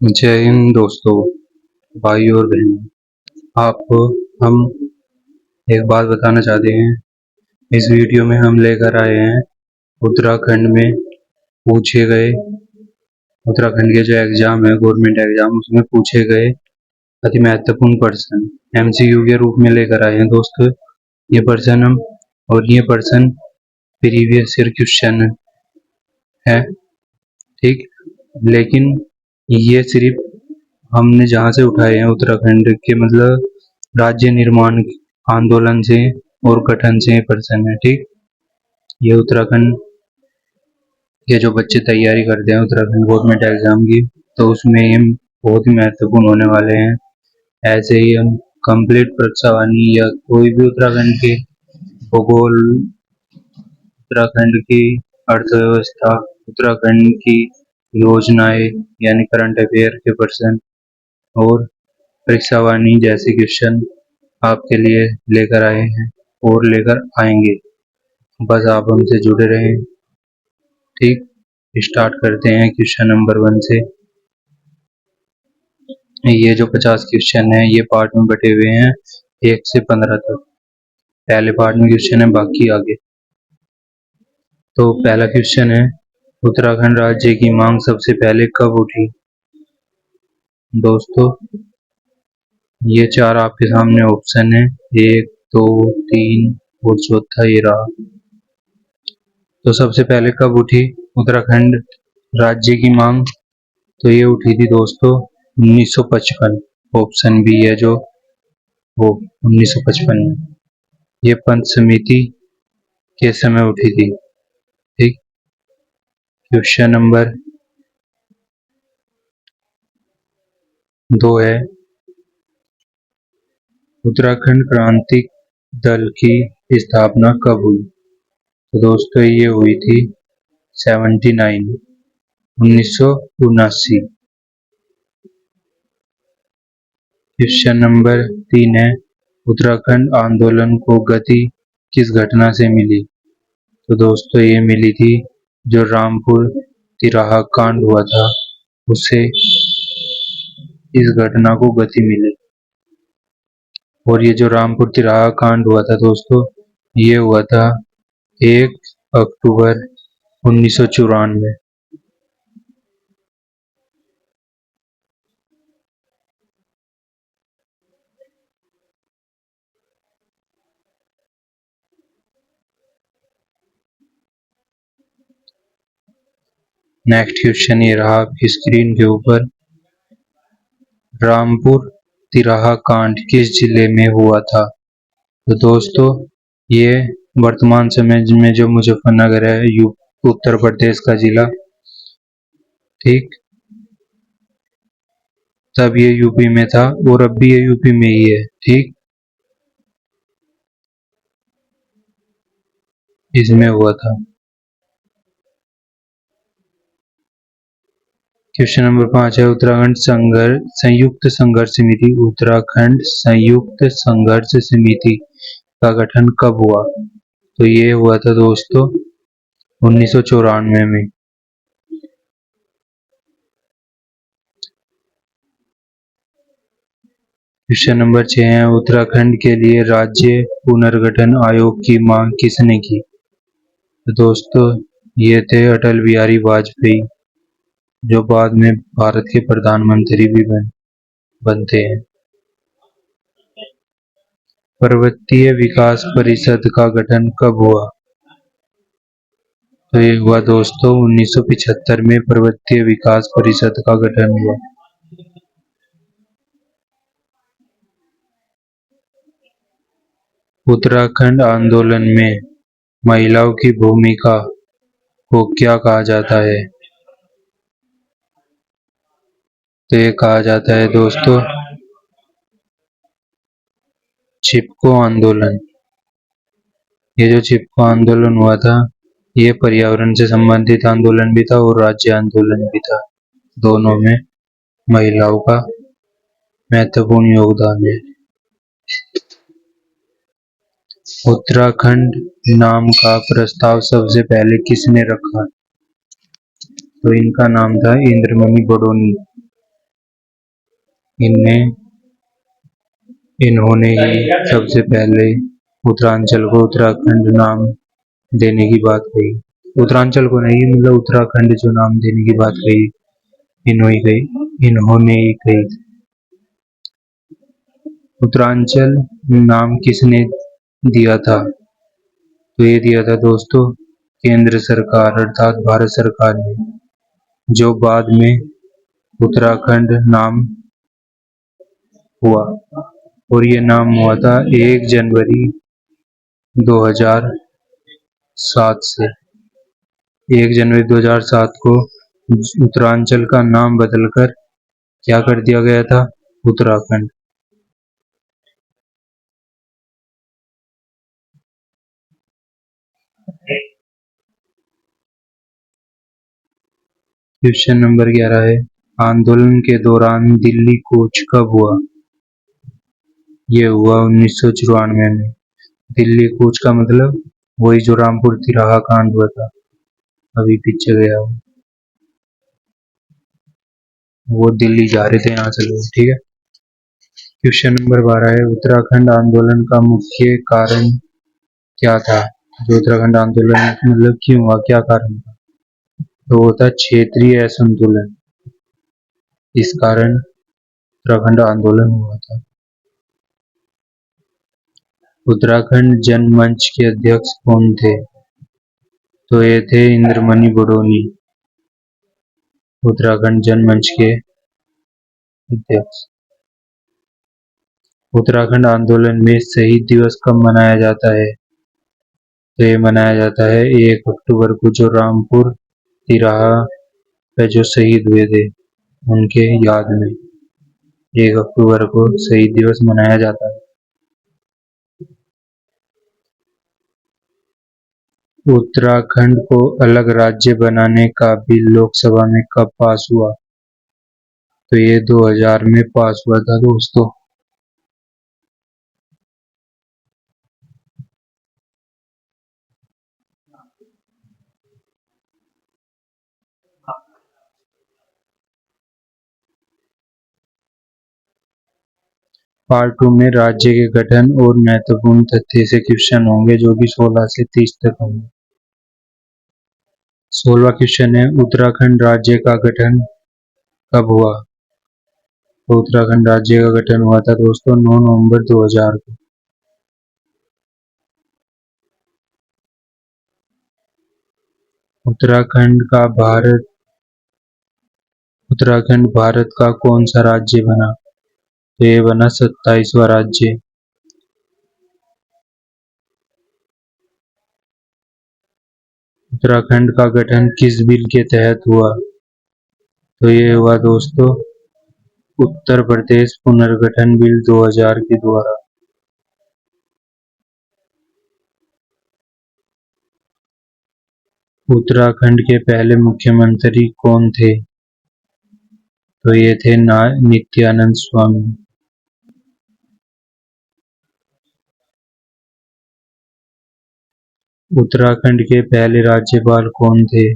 जय हिंद दोस्तों, भाई और बहनों। आपको हम एक बात बताना चाहते हैं। इस वीडियो में हम लेकर आए हैं उत्तराखंड में पूछे गए उत्तराखंड के जो एग्जाम है, गवर्नमेंट एग्जाम, उसमें पूछे गए अति महत्वपूर्ण प्रश्न एमसीक्यू के रूप में लेकर आए हैं दोस्तों। ये प्रश्न प्रीवियस ईयर क्वेश्चन है, ठीक। लेकिन ये सिर्फ हमने जहाँ से उठाए हैं उत्तराखंड के, मतलब राज्य निर्माण आंदोलन से और गठन से प्रश्न है, ठीक। ये उत्तराखंड के जो बच्चे तैयारी करते हैं उत्तराखंड गवर्नमेंट एग्जाम की, तो उसमें ये बहुत ही महत्वपूर्ण होने वाले हैं। ऐसे ही हम कंप्लीट परीक्षावाणी या कोई भी उत्तराखंड के भूगोल, उत्तराखंड की अर्थव्यवस्था, उत्तराखंड की योजनाएं यानी करंट अफेयर के प्रश्न और परीक्षावाणी जैसे क्वेश्चन आपके लिए लेकर आए हैं और लेकर आएंगे। बस आप हमसे जुड़े रहें, ठीक। स्टार्ट करते हैं क्वेश्चन नंबर 1 से। ये जो 50 क्वेश्चन है ये पार्ट में बटे हुए हैं 1 से 15 तक। पहले पार्ट में क्वेश्चन है, बाकी आगे। तो पहला क्वेश्चन है, उत्तराखंड राज्य की मांग सबसे पहले कब उठी? दोस्तों ये 4 आपके सामने ऑप्शन है, 1, 2, 3 और चौथा ये रहा। तो सबसे पहले कब उठी उत्तराखंड राज्य की मांग? तो ये उठी थी दोस्तों 1955। ऑप्शन बी है जो वो 1955 में, ये पंच समिति के समय उठी थी, ठीक। क्वेश्चन नंबर 2 है, उत्तराखंड क्रांति दल की स्थापना कब हुई? तो दोस्तों ये हुई थी 1979। क्वेश्चन नंबर 3 है, उत्तराखंड आंदोलन को गति किस घटना से मिली? तो दोस्तों ये मिली थी जो रामपुर तिराहा कांड हुआ था, उससे इस घटना को गति मिली। और ये जो रामपुर तिराहा कांड हुआ था दोस्तों, ये हुआ था 1 अक्टूबर 1994। नेक्स्ट क्वेश्चन ये रहा आपकी स्क्रीन के ऊपर, रामपुर तिराहा कांड किस जिले में हुआ था? तो दोस्तों ये वर्तमान समय में जो मुजफ्फरनगर है, उत्तर प्रदेश का जिला, ठीक। तब ये यूपी में था और अब भी ये यूपी में ही है, ठीक। इसमें हुआ था। क्वेश्चन नंबर 5 है, संयुक्त संघर्ष समिति उत्तराखंड संयुक्त संघर्ष समिति का गठन कब हुआ? तो ये हुआ था दोस्तों 1994 में। क्वेश्चन नंबर 6 है, उत्तराखंड के लिए राज्य पुनर्गठन आयोग की मांग किसने की? तो दोस्तों ये थे अटल बिहारी वाजपेयी, जो बाद में भारत के प्रधानमंत्री भी बनते हैं। पर्वतीय विकास परिषद का गठन कब हुआ? तो ये हुआ दोस्तों 1975 में पर्वतीय विकास परिषद का गठन हुआ। उत्तराखंड आंदोलन में महिलाओं की भूमिका को क्या कहा जाता है? तो ये कहा जाता है दोस्तों चिपको आंदोलन। ये जो चिपको आंदोलन हुआ था, ये पर्यावरण से संबंधित आंदोलन भी था और राज्य आंदोलन भी था। दोनों में महिलाओं का महत्वपूर्ण योगदान है। उत्तराखंड नाम का प्रस्ताव सबसे पहले किसने रखा? तो इनका नाम था इंद्रमणि बडोनी। इन्होंने ही सबसे पहले उत्तरांचल को उत्तराखंड नाम देने की बात कही। उत्तरांचल को नहीं, मतलब उत्तराखंड जो नाम देने की बात कही, इन्होंने ही कही। उत्तरांचल नाम किसने दिया था? तो ये दिया था दोस्तों केंद्र सरकार अर्थात भारत सरकार ने, जो बाद में उत्तराखंड नाम हुआ। और ये नाम हुआ था 1 जनवरी 2007 से। 1 जनवरी 2007 को उत्तरांचल का नाम बदलकर क्या कर दिया गया था? उत्तराखंड। क्वेश्चन नंबर 11 है, आंदोलन के दौरान दिल्ली कूच कब हुआ? ये हुआ 1994 में। दिल्ली कूच का मतलब वही जो रामपुर तिराहा कांड हुआ था, अभी पीछे गया वो दिल्ली जा रहे थे यहाँ से लोग, ठीक है। क्वेश्चन नंबर 12 है, उत्तराखंड आंदोलन का मुख्य कारण क्या था? जो उत्तराखंड आंदोलन मतलब क्यों हुआ, क्या कारण था? तो वो था क्षेत्रीय असंतुलन। इस कारण उत्तराखंड आंदोलन हुआ था। उत्तराखंड जनमंच के अध्यक्ष कौन थे? तो ये थे इंद्रमणि बडोनी, उत्तराखंड जनमंच के अध्यक्ष। उत्तराखंड आंदोलन में शहीद दिवस कब मनाया जाता है? तो ये मनाया जाता है 1 अक्टूबर को, जो रामपुर तिराहा पे जो शहीद हुए थे उनके याद में 1 अक्टूबर को शहीद दिवस मनाया जाता है। उत्तराखंड को अलग राज्य बनाने का बिल लोकसभा में कब पास हुआ? तो ये 2000 में पास हुआ था दोस्तों। पार्ट 2 में राज्य के गठन और महत्वपूर्ण तथ्य से क्वेश्चन होंगे, जो कि 16 से 30 तक होंगे। 16वां क्वेश्चन है, उत्तराखंड राज्य का गठन कब हुआ? तो उत्तराखंड राज्य का गठन हुआ था दोस्तों 9 नवंबर 2000 को। उत्तराखंड भारत का कौन सा राज्य बना? तो ये बना 27वां राज्य। उत्तराखंड का गठन किस बिल के तहत हुआ? तो ये हुआ दोस्तों उत्तर प्रदेश पुनर्गठन बिल 2000 के द्वारा। उत्तराखंड के पहले मुख्यमंत्री कौन थे? तो ये थे नित्यानंद स्वामी। उत्तराखंड के पहले राज्यपाल कौन थे?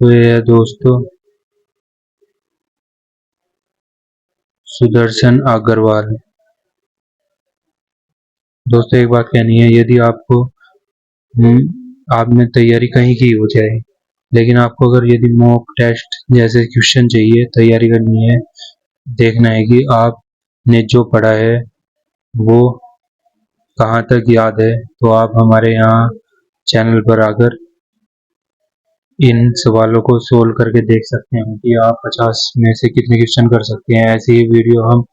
तो ये है दोस्तों सुदर्शन अग्रवाल। दोस्तों एक बात कहनी है, यदि आपको आपने तैयारी कहीं की हो जाए, लेकिन आपको अगर यदि मॉक टेस्ट जैसे क्वेश्चन चाहिए, तैयारी करनी है, देखना है कि आपने जो पढ़ा है वो कहाँ तक याद है, तो आप हमारे यहाँ चैनल पर आकर इन सवालों को सोल्व करके देख सकते हैं कि आप 50 में से कितने क्वेश्चन कर सकते हैं। ऐसी ही वीडियो हम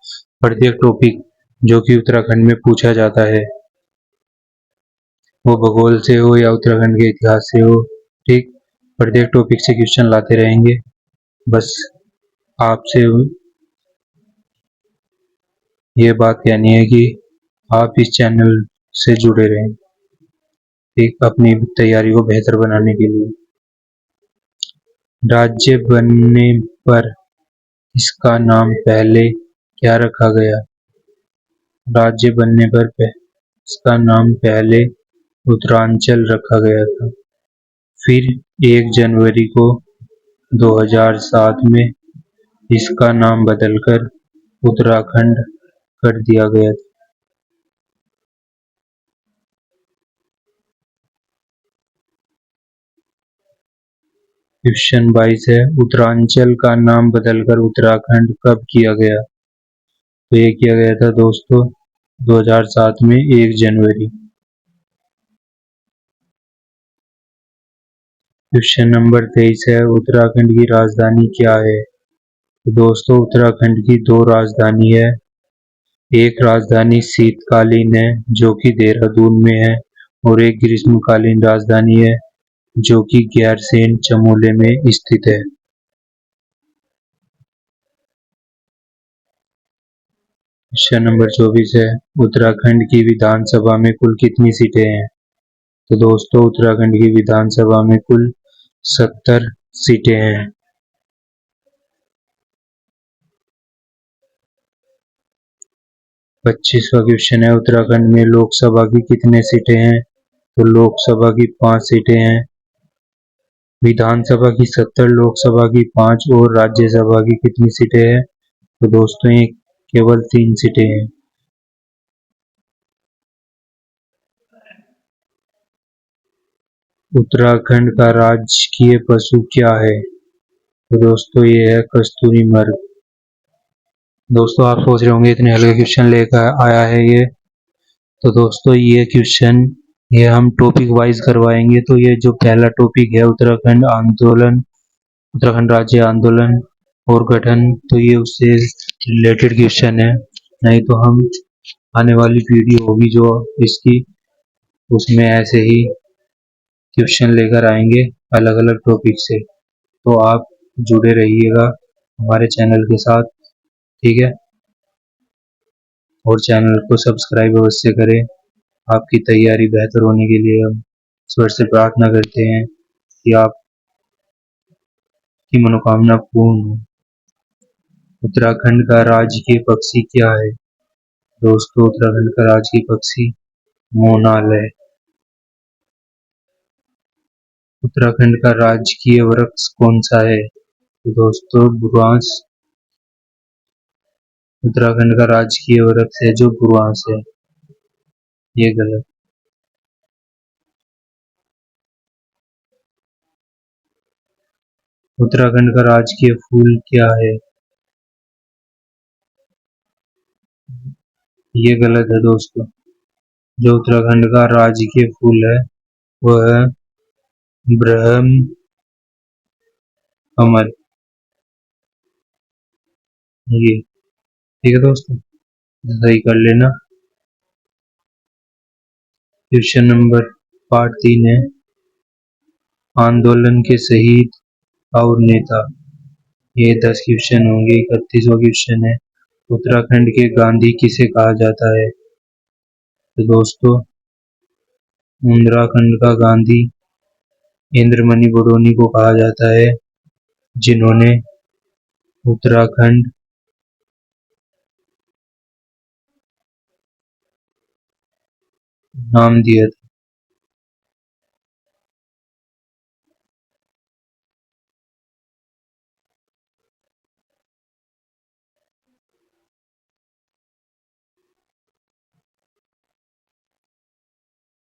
प्रत्येक टॉपिक जो कि उत्तराखंड में पूछा जाता है, वो भूगोल से हो या उत्तराखंड के इतिहास से हो, ठीक, प्रत्येक टॉपिक से क्वेश्चन लाते रहेंगे। बस आपसे ये बात कहनी है कि आप इस चैनल से जुड़े रहें, ठीक, अपनी तैयारी को बेहतर बनाने के लिए। राज्य बनने पर इसका नाम पहले क्या रखा गया? राज्य बनने पर इसका नाम पहले उत्तरांचल रखा गया था। फिर 1 जनवरी को 2007 में इसका नाम बदलकर उत्तराखंड कर दिया गया था। क्वेश्चन 22 है, उत्तरांचल का नाम बदलकर उत्तराखंड कब किया गया? तो ये किया गया था दोस्तों 2007 में 1 जनवरी। क्वेश्चन नंबर 23 है, उत्तराखंड की राजधानी क्या है? तो दोस्तों उत्तराखंड की 2 राजधानी है। एक राजधानी शीतकालीन है जो कि देहरादून में है, और एक ग्रीष्मकालीन राजधानी है जो कि गैरसैंण चमोली में स्थित है। क्वेश्चन नंबर 24 है, उत्तराखंड की विधानसभा में कुल कितनी सीटें हैं? तो दोस्तों उत्तराखंड की विधानसभा में कुल 70 सीटें हैं। 25वां क्वेश्चन है, उत्तराखंड में लोकसभा की कितने सीटें हैं? तो लोकसभा की 5 सीटें हैं। विधानसभा की 70, लोकसभा की 5 और राज्यसभा की कितनी सीटें हैं? तो दोस्तों ये केवल 3 सीटें हैं। उत्तराखंड का राजकीय पशु क्या है? तो दोस्तों ये है कस्तूरी मृग। दोस्तों आप सोच रहे होंगे इतने हल्के क्वेश्चन लेकर आया है ये, तो दोस्तों ये क्वेश्चन ये हम टॉपिक वाइज करवाएंगे। तो ये जो पहला टॉपिक है उत्तराखंड आंदोलन, उत्तराखंड राज्य आंदोलन और गठन, तो ये उससे रिलेटेड क्वेश्चन है। नहीं तो हम आने वाली वीडियो होगी जो इसकी, उसमें ऐसे ही क्वेश्चन लेकर आएंगे अलग अलग टॉपिक से। तो आप जुड़े रहिएगा हमारे चैनल के साथ, ठीक है। और चैनल को सब्सक्राइब अवश्य करें। आपकी तैयारी बेहतर होने के लिए हम ईश्वर से प्रार्थना करते हैं कि आपकी मनोकामना पूर्ण हो। उत्तराखंड का राजकीय पक्षी क्या है? दोस्तों उत्तराखंड का राजकीय पक्षी मोनाल है। उत्तराखंड का राजकीय वृक्ष कौन सा है? तो दोस्तों बुरांश। उत्तराखंड का राजकीय वृक्ष है जो बुरांश है, ये गलत। उत्तराखंड का राजकीय फूल क्या है? ये गलत है दोस्तों। जो उत्तराखंड का राजकीय फूल है वह है ब्रह्म कमल, ये ठीक है दोस्तों, सही कर लेना। क्वेश्चन नंबर पार्ट 3 है, आंदोलन के शहीद और नेता। ये 10 क्वेश्चन होंगे। 31वां क्वेश्चन है, उत्तराखंड के गांधी किसे कहा जाता है? तो दोस्तों उत्तराखंड का गांधी इंद्रमणि बडोनी को कहा जाता है, जिन्होंने उत्तराखंड नाम दिया था।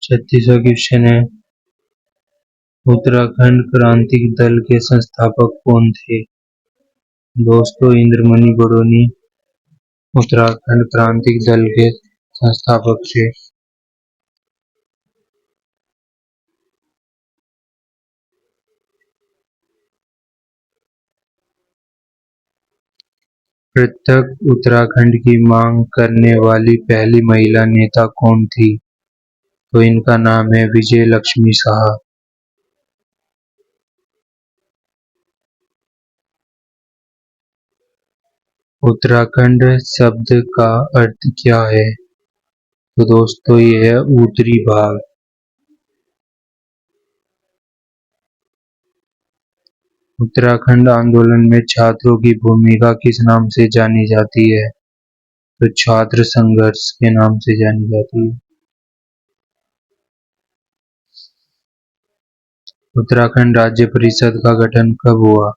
छत्तीसवां क्वेश्चन है, उत्तराखंड क्रांतिक दल के संस्थापक कौन थे? दोस्तों इंद्रमणि बडोनी उत्तराखंड क्रांतिक दल के संस्थापक थे। पृथक उत्तराखंड की मांग करने वाली पहली महिला नेता कौन थी? तो इनका नाम है विजय लक्ष्मी साहा। उत्तराखंड शब्द का अर्थ क्या है? तो दोस्तों ये है उत्तरी भाग। उत्तराखंड आंदोलन में छात्रों की भूमिका किस नाम से जानी जाती है? तो छात्र संघर्ष के नाम से जानी जाती है। उत्तराखंड राज्य परिषद का गठन कब हुआ?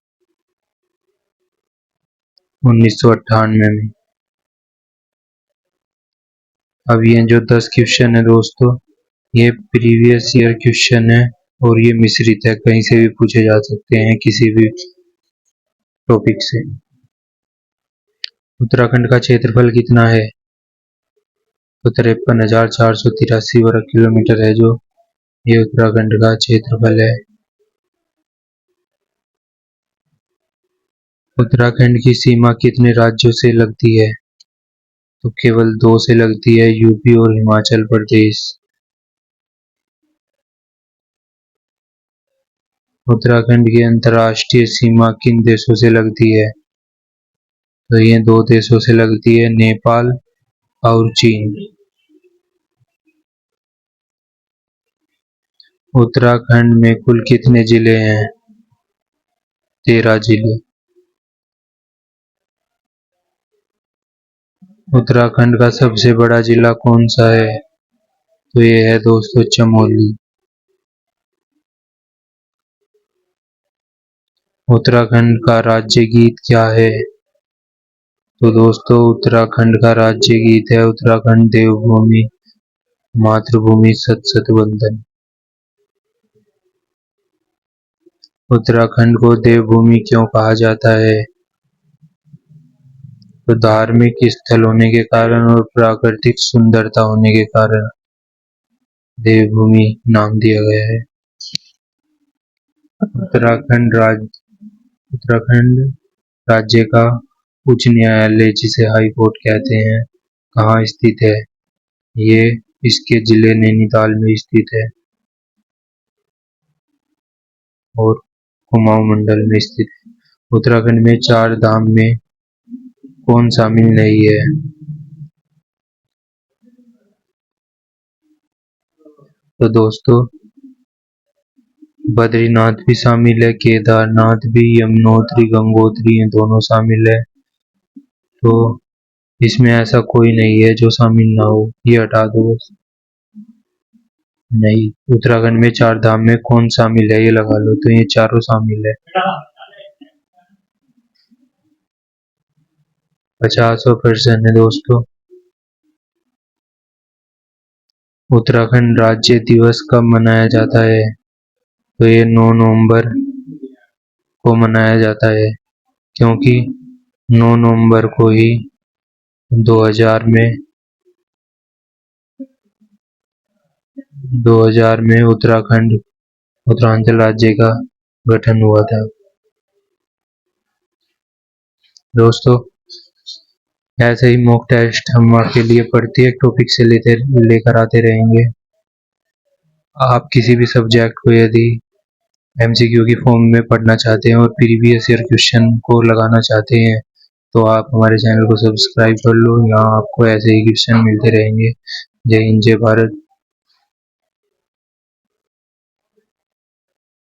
1998 में। अब ये जो 10 क्वेश्चन है दोस्तों, ये प्रीवियस ईयर क्वेश्चन है और ये मिश्रित है, कहीं से भी पूछे जा सकते हैं किसी भी टॉपिक से। उत्तराखंड का क्षेत्रफल कितना है? तो 53,483 वर्ग किलोमीटर है जो ये उत्तराखंड का क्षेत्रफल है। उत्तराखंड की सीमा कितने राज्यों से लगती है? तो केवल 2 से लगती है, यूपी और हिमाचल प्रदेश। उत्तराखंड की अंतर्राष्ट्रीय सीमा किन देशों से लगती है? तो ये 2 देशों से लगती है, नेपाल और चीन। उत्तराखंड में कुल कितने जिले हैं? 13 जिले। उत्तराखंड का सबसे बड़ा जिला कौन सा है? तो ये है दोस्तों चमोली। उत्तराखंड का राज्य गीत क्या है? तो दोस्तों उत्तराखंड का राज्य गीत है उत्तराखंड देवभूमि मातृभूमि सत सत वंदन। उत्तराखंड को देवभूमि क्यों कहा जाता है? तो धार्मिक स्थल होने के कारण और प्राकृतिक सुंदरता होने के कारण देवभूमि नाम दिया गया है। उत्तराखंड राज्य का उच्च न्यायालय, जिसे हाई कोर्ट कहते हैं, कहाँ स्थित है? ये इसके जिले नैनीताल में स्थित है और कुमाऊं मंडल में स्थित है। उत्तराखंड में 4 धाम में कौन शामिल नहीं है? तो दोस्तों बद्रीनाथ भी शामिल है, केदारनाथ भी, यमुनोत्री गंगोत्री ये दोनों शामिल है। तो इसमें ऐसा कोई नहीं है जो शामिल ना हो, ये हटा दो बस। नहीं, उत्तराखंड में 4 धाम में कौन शामिल है ये लगा लो, तो ये चारों शामिल है। 50% है दोस्तों। उत्तराखंड राज्य दिवस कब मनाया जाता है? तो ये 9 नवंबर को मनाया जाता है, क्योंकि 9 नवंबर को ही 2000 में उत्तरांचल राज्य का गठन हुआ था। दोस्तों ऐसे ही मॉक टेस्ट हम आपके लिए प्रत्येक टॉपिक से लेकर आते रहेंगे। आप किसी भी सब्जेक्ट को यदि एमसीक्यू की फॉर्म में पढ़ना चाहते हैं और प्रीवियस ईयर क्वेश्चन को लगाना चाहते हैं तो आप हमारे चैनल को सब्सक्राइब कर लो, यहाँ आपको ऐसे ही क्वेश्चन मिलते रहेंगे। जय हिंद, जय भारत।